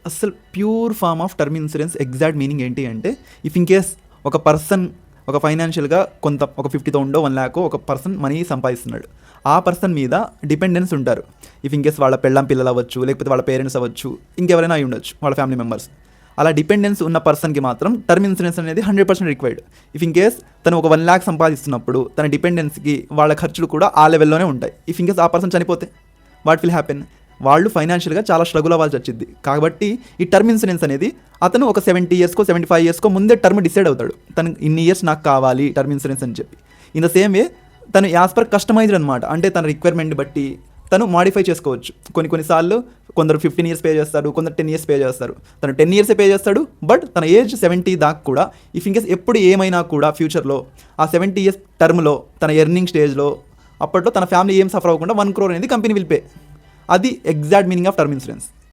అసలు pure form of term insurance exact meaning ఏంటి అంటే, ఇఫ్ ఇన్ కేస్ ఒక పర్సన్ ఒక ఫైనాన్షియల్గా కొంత ఒక 50,000 1 lakh ఒక పర్సన్ మనీ సంపాదిస్తున్నాడు, ఆ పర్సన్ మీద డిపెండెన్స్ ఉంటారు. ఇఫ్ ఇన్ కేస్ వాళ్ళ పెళ్ళాం పిల్లలు అవ్వచ్చు, లేకపోతే వాళ్ళ పేరెంట్స్ అవ్వచ్చు, ఇంకెవరైనా అయి ఉండొచ్చు, వాళ్ళ ఫ్యామిలీ మెంబర్స్. అలా డిపెండెన్స్ ఉన్న పర్సన్కి మాత్రం టర్మ్ ఇన్సూరెన్స్ అనేది 100% రిక్వైర్డ్. ఇఫ్ ఇన్ కేస్ తను ఒక 1 lakh సంపాదిస్తున్నప్పుడు తన డిపెండెన్స్కి వాళ్ళ ఖర్చులు కూడా ఆ లెవెల్లోనే ఉంటాయి. ఇఫ్ ఇన్ కేస్ ఆ పర్సన్ చనిపోతే వాట్ విల్ హ్యాపెన్? వాళ్ళు ఫైనాన్షియల్గా చాలా స్ట్రగుల్ అవ్వాల్సి వచ్చింది. కాబట్టి ఈ టర్మ్ ఇన్సూరెన్స్ అనేది అతను ఒక 70 years 75 years ముందే టర్మ్ డిసైడ్ అవుతాడు, తను ఇన్ని ఇయర్స్ నాకు కావాలి టర్మ్ ఇన్సూరెన్స్ అని చెప్పి. ఇన్ ద సేమ్ వే తను యాజ్ పర్ కస్టమైజ్డ్ అనమాట, అంటే తన రిక్వైర్మెంట్ బట్టి తను మాడిఫై చేసుకోవచ్చు. కొన్నిసార్లు కొందరు 15 years పే చేస్తారు, కొందరు 10 years పే చేస్తారు. తను 10 years పే చేస్తాడు, బట్ తన ఏజ్ 70 దాకా కూడా ఇఫ్ ఇన్ కేస్ ఎప్పుడు ఏమైనా కూడా ఫ్యూచర్లో ఆ 70 years టర్మ్లో తన ఎర్నింగ్ స్టేజ్లో అప్పట్లో తన ఫ్యామిలీ ఏం సఫర్ అవ్వకుండా 1 crore అనేది కంపెనీ విల్ పే. అది exact meaning of term insurance.